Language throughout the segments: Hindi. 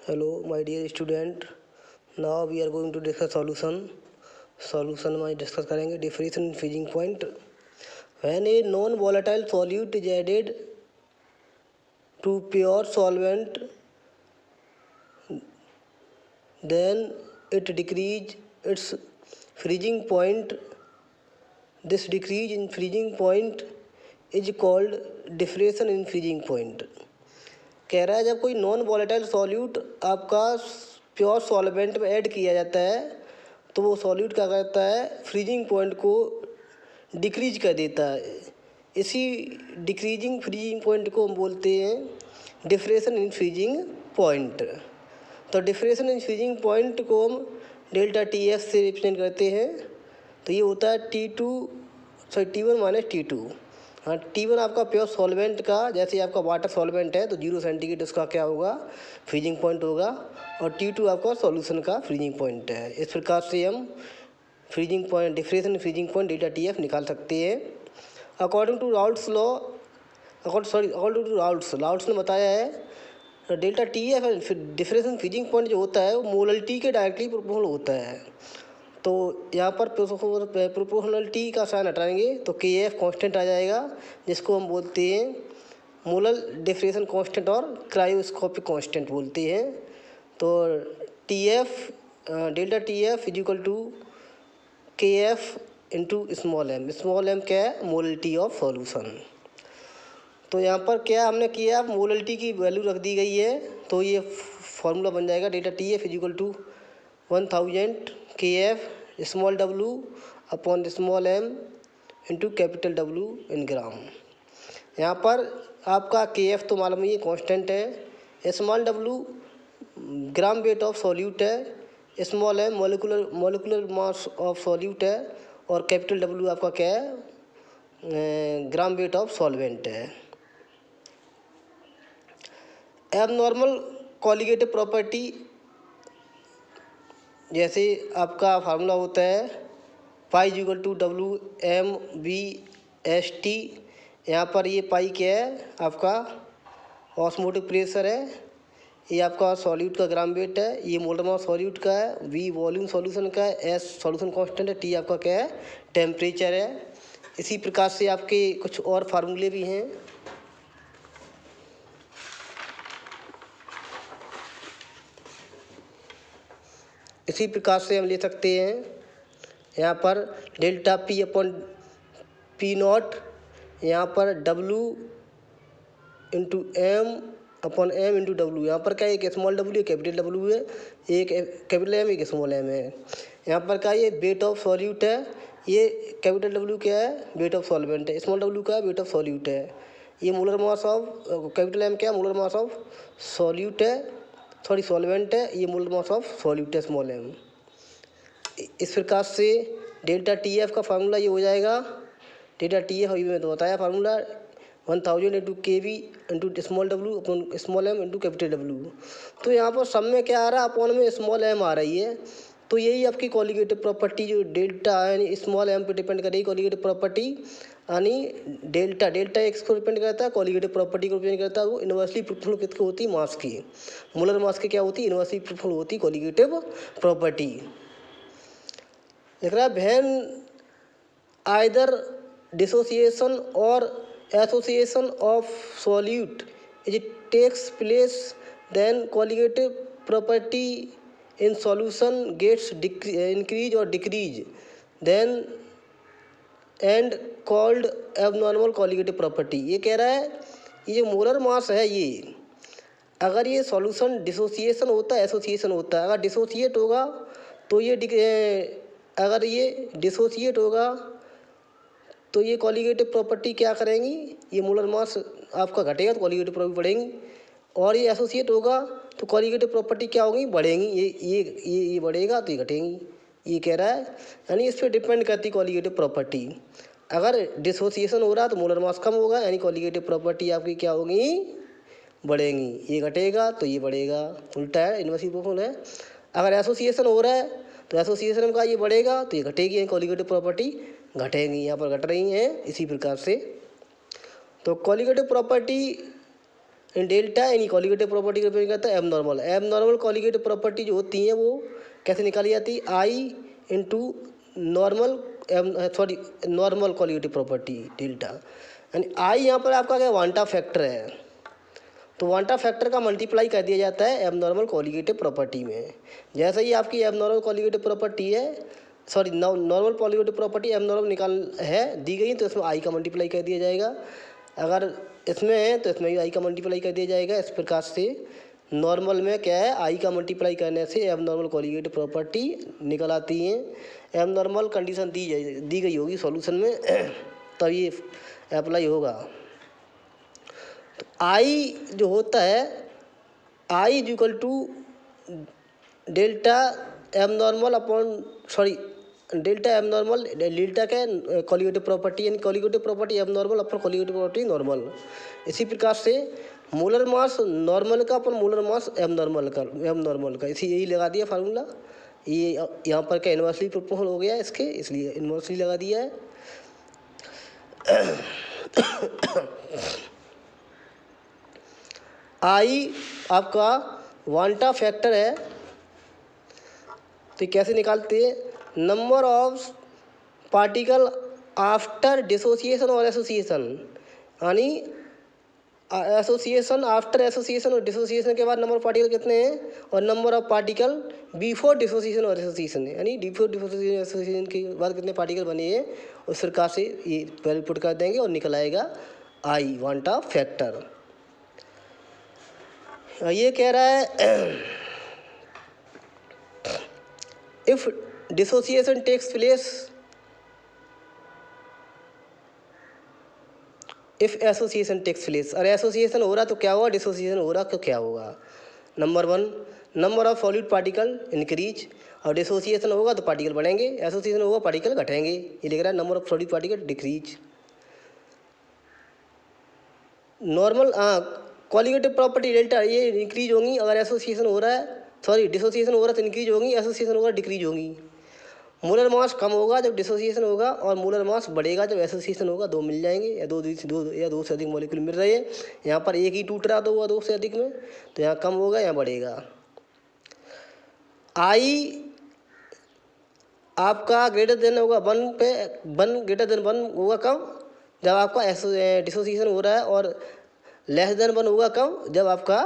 Hello, my dear student. Now we are going to discuss solution. Solution में डिस्कस करेंगे differentiation in freezing point. When a non-volatile solute is added to pure solvent, then it decrease its freezing point. This decrease in freezing point is called diffraction in freezing point. कह रहा है जब कोई नॉन वॉलेटाइल सॉल्यूट आपका प्योर सॉल्वेंट में ऐड किया जाता है तो वो सॉल्यूट क्या करता है, फ्रीजिंग पॉइंट को डिक्रीज कर देता है। इसी डिक्रीजिंग फ्रीजिंग पॉइंट को हम बोलते हैं डिफ्रेशन इन फ्रीजिंग पॉइंट। तो डिफ्रेशन इन फ्रीजिंग पॉइंट को हम डेल्टा टी एफ से रिप्रेजेंट करते हैं। तो ये होता है T1 माइनस T2। हाँ, T1 आपका प्योर सॉल्वेंट का, जैसे आपका वाटर सॉल्वेंट है तो 0 सेंटीग्रेड उसका क्या होगा, फ्रीजिंग पॉइंट होगा, और T2 आपका सॉल्यूशन का फ्रीजिंग पॉइंट है। इस प्रकार से हम freezing point depression freezing point delta T F निकाल सकते हैं। According to Raoult's law, according to Raoult's ने बताया है delta T F depression freezing point जो होता है वो मोललिटी के डायरेक्टली प्रोपोर्शनल होता है। तो यहाँ पर प्रोपोर्शनलिटी का साइन हटाएंगे तो के एफ कॉन्स्टेंट आ जाएगा, जिसको हम बोलते हैं मोलल डिफ्रेशन कांस्टेंट और क्रायोस्कोपिक कांस्टेंट बोलते हैं। तो T F delta T F is equal to K F into small M क्या है, मोललिटी ऑफ सॉल्यूशन। तो यहाँ पर क्या हमने किया, मोललिटी की वैल्यू रख दी गई है, तो ये फॉर्मूला बन जाएगा delta T F is equal to 1000 K F small W upon small M into capital W in gram. यहाँ पर आपका के एफ तो मालूम ही कांस्टेंट है, small W gram weight of solute है, small M molecular mass of solute है, और कैपिटल डब्लू आपका क्या है, ग्राम वेट ऑफ सॉल्वेंट है। एबनॉर्मल कॉलिगेटिव प्रॉपर्टी, जैसे आपका फार्मूला होता है पाई इक्वल टू WmVST। यहाँ पर ये पाई क्या है, आपका ऑस्मोटिक प्रेशर है, ये आपका सॉल्यूट का ग्राम वेट है, ये मोलर मास सॉल्यूट का है, V वॉल्यूम सॉल्यूशन का है, S सॉल्यूशन कांस्टेंट है, T आपका क्या है, टेम्परेचर है। इसी प्रकार से आपके कुछ और फार्मूले भी हैं। इसी प्रकार से हम ले सकते हैं यहाँ पर delta P upon P not, यहाँ पर W into M upon M into W. यहाँ पर क्या एक स्मॉल डब्ल्यू कैपिटल डब्ल्यू है, एक कैपिटल M एक स्मॉल M है। यहाँ पर क्या ये वेट ऑफ सॉल्यूट है, ये कैपिटल W क्या है, वेट ऑफ सॉल्वेंट है, स्मॉल W का वेट ऑफ सॉल्यूट है, ये molar mass of capital M क्या है, मोलर मास ऑफ सॉल्यूट है, सॉरी सॉल्वेंट है, ये मोलर मास ऑफ सॉल्यूट है स्मॉल m। इस प्रकार से डेल्टा टी एफ का फार्मूला ये हो जाएगा, डेल्टा टी एफ अभी मैं तो बताया formula 1000 into K V into small W upon small M into capital W. तो यहाँ पर सब में क्या आ रहा है, अपॉन में स्मॉल एम आ रही है। तो यही आपकी कॉलिगेटिव प्रॉपर्टी जो डेल्टा यानी स्मॉल एम पे डिपेंड करेगी कॉलिगेटिव प्रॉपर्टी, यानी डेल्टा एक्स को डिपेंड करता है, कॉलिगेटिव प्रॉपर्टी को डिपेंड करता है, वो इन्वर्सली प्रोपोर्शनल किसकी होती है, मास की। मोलर मास की क्या होती है, इन्वर्सली प्रोपोर्शनल होती है कॉलिगेटिव प्रॉपर्टी। देख रहा है वैन आइदर डिसोसिएशन और association of solute is takes place then colligative property in solution gets increase और decrease then and called abnormal colligative property. ये कह रहा है ये जो मोलर मास है, ये अगर ये सॉल्यूशन डिसोसिएशन होता है एसोसिएशन होता है, अगर डिसोसिएट होगा तो ये अगर ये डिसोसिएट होगा तो ये कॉलिगेटिव प्रॉपर्टी क्या करेंगी, ये मोलर मास आपका घटेगा तो कॉलिगेटिव प्रॉपर्टी बढ़ेंगी, और ये एसोसिएट होगा तो कॉलिगेटिव प्रॉपर्टी क्या होगी, बढ़ेंगी। ये बढ़ेगा तो ये घटेंगी, ये कह रहा है। यानी इस पर डिपेंड करती कॉलिगेटिव प्रॉपर्टी। अगर डिसोसिएशन हो रहा है तो मोलर मास कम होगा, यानी कॉलिगेटिव प्रॉपर्टी आपकी क्या होगी, बढ़ेंगी। ये घटेगा तो ये बढ़ेगा, उल्टा है, इन्वर्सली प्रोपोर्शनल है। अगर एसोसिएशन हो रहा है तो एसोसिएशन का ये बढ़ेगा तो ये घटेगी, यानी कॉलिगेटिव प्रॉपर्टी घटेंगी, यहाँ पर घट रही हैं। इसी प्रकार से तो कॉलिगेटिव प्रॉपर्टी इन डेल्टा इन कॉलिगेटिव प्रॉपर्टी का रिप्रेजेंट करता है एबनॉर्मल। एबनॉर्मल कॉलिगेटिव प्रॉपर्टी जो होती हैं वो कैसे निकाली जाती है, I into normal normal colligative property delta, यानी आई यहाँ पर आपका क्या वांटा फैक्टर है, तो वांटा फैक्टर का मल्टीप्लाई कर दिया जाता है एबनॉर्मल कॉलिगेटिव प्रॉपर्टी में। जैसे ही आपकी एबनॉर्मल कॉलिगेटिव प्रॉपर्टी है, sorry normal colligative property abnormal निकाल है दी गई, तो इसमें आई का मल्टीप्लाई कर दिया जाएगा। अगर इसमें है तो इसमें भी आई का मल्टीप्लाई कर दिया जाएगा। इस प्रकार से नॉर्मल में क्या है, आई का मल्टीप्लाई करने से एबनॉर्मल कॉलिगेटिव प्रॉपर्टी निकल आती है। एबनॉर्मल कंडीशन दी गई होगी सॉल्यूशन में तब ये अप्लाई होगा। तो आई जो होता है, I is equal to delta abnormal upon delta abnormal delta के कॉलिगेटिव प्रॉपर्टी, यानी colligative property abnormal upon colligative property normal. इसी प्रकार से मोलर मास नॉर्मल का अपन मोलर मास एबनॉर्मल का इसी यही लगा दिया फार्मूला। ये यहाँ पर क्या इन्वर्सली प्रोपोर्शनल हो गया इसके, इसलिए इन्वर्सली लगा दिया है। आई आपका वांटा फैक्टर है, तो कैसे निकालते हैं, number of particle after dissociation और एसोसिएशन, यानी एसोसिएशन आफ्टर एसोसिएशन और डिसोसिएशन के बाद नंबर ऑफ पार्टिकल कितने हैं, और number of particle before dissociation और एसोसिएशन है, यानी बिफोर डिसोसिएशन एसोसिएशन के बाद कितने पार्टिकल बने हैं, उस प्रकार से ये वैल्यू पुट कर देंगे और निकल आएगा आई वांटा फैक्टर। ये कह रहा है if dissociation takes place, if association takes place, और एसोसिएशन हो रहा तो क्या होगा, डिसोसिएशन हो रहा तो क्या होगा। Number 1 number of solid particle increase, और डिसोसिएशन होगा तो पार्टिकल बढ़ेंगे, एसोसिएशन होगा पार्टिकल घटेंगे। ये लिख रहा है number of solid particle decrease. Normal colligative property delta ये इंक्रीज होंगी अगर एसोसिएशन हो रहा है, सॉरी डिसोसिएशन हो रहा है तो इंक्रीज होंगी, एसोसिएशन होगा डिक्रीज होंगी। मोलर मास कम होगा जब डिसोसिएशन होगा, और मोलर मास बढ़ेगा जब एसोसिएशन होगा। दो मिल जाएंगे या दो से अधिक मॉलिक्यूल मिल रहे हैं। यहाँ पर एक ही टूट रहा तो हुआ दो से अधिक में, तो यहाँ कम होगा यहाँ बढ़ेगा। आई आपका ग्रेटर देन होगा 1 पे, 1 ग्रेटर देन 1 होगा कम जब आपका डिसोसिएशन हो रहा है, और लेस देन 1 होगा कम जब आपका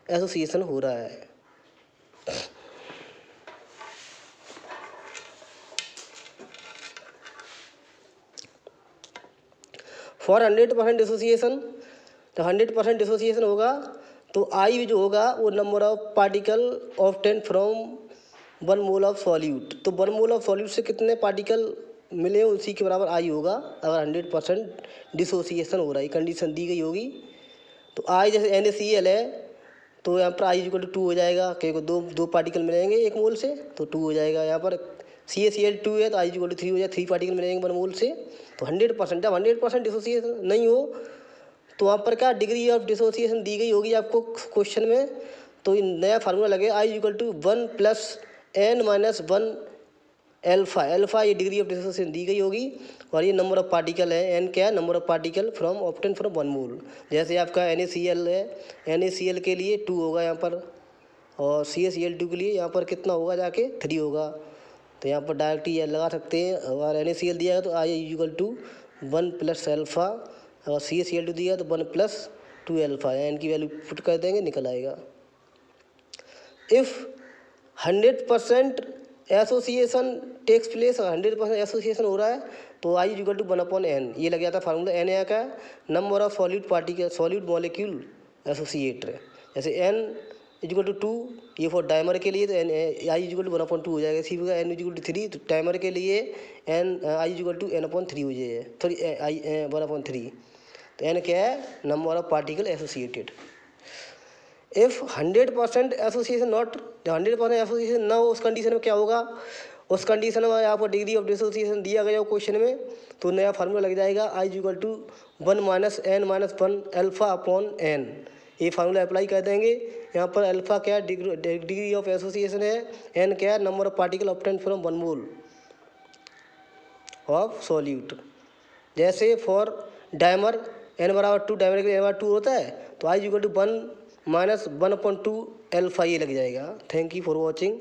एसोसिएशन हो रहा है। फॉर 100% डिसोसिएशन, तो 100% डिसोसिएशन होगा तो आई जो होगा वो number of particle obtain from 1 mole of solute, तो 1 मोल ऑफ सॉल्यूट से कितने पार्टिकल मिले उसी के बराबर आई होगा अगर 100% डिसोसिएशन हो रहा है, कंडीशन दी गई होगी। तो आई जैसे NaCl है तो यहाँ पर आई इक्वल टू 2 हो जाएगा, क्योंकि दो पार्टिकल मिलेंगे 1 मोल से तो 2 हो जाएगा। यहाँ पर CaCl2 है तो आई इक्वल टू 3 हो जाएगा, 3 पार्टिकल मिलेंगे 1 मोल से। तो 100% जब 100% डिसोसिएशन नहीं हो तो वहाँ पर क्या डिग्री ऑफ डिसोसिएशन दी गई होगी आपको क्वेश्चन में, तो नया फार्मूला लगे I equal to 1 + n-1 alpha, alpha ये डिग्री ऑफ डिसोसिएशन दी गई होगी, और ये नंबर ऑफ पार्टिकल है, एन क्या है number of particle from obtain from 1 mole. जैसे आपका NaCl है, NaCl के लिए 2 होगा यहाँ पर, और CaCl2 के लिए यहाँ पर कितना होगा जाके 3 होगा। तो यहाँ पर डायरेक्ट ये लगा सकते हैं, अगर NaCl दिया है तो आई इक्वल टू 1 + अल्फा, और CaCl2 दिया है तो 1 + 2 अल्फा, एन की वैल्यू पुट कर देंगे निकल आएगा। If 100% association takes place, 100% association हो रहा है तो आई इक्वल टू 1/n, ये लग जाता है फार्मूला। n यहाँ का number of solid particle solid molecule associate, जैसे n इक्वल टू 2 ये फॉर डायमर के लिए तो आई इक्वल टू 1/2 हो जाएगा। इसी प्रकार n इक्वल टू 3 तो डायमर के लिए आई इक्वल टू n/3 हो जाएगा, सॉरी आई 1/3। तो n क्या है number of particle associated. If 100% association not, 100% association ना हो उस कंडीशन में क्या होगा, उस कंडीशन में आपको डिग्री ऑफ डिसोसिएशन दिया गया हो क्वेश्चन में, तो नया फार्मूला लग जाएगा I equal to 1 - n-1 alpha upon n। ये फार्मूला अप्लाई कर देंगे। यहाँ पर अल्फा क्या डिग्री ऑफ एसोसिएशन है, n क्या number of particle obtain from 1 mole of solute. जैसे फॉर डायमर n बराबर 2 डायमीटर के लिए n बराबर 2 होता है, तो i equal to 1 minus 1/2 alpha ये लग जाएगा। Thank you for watching.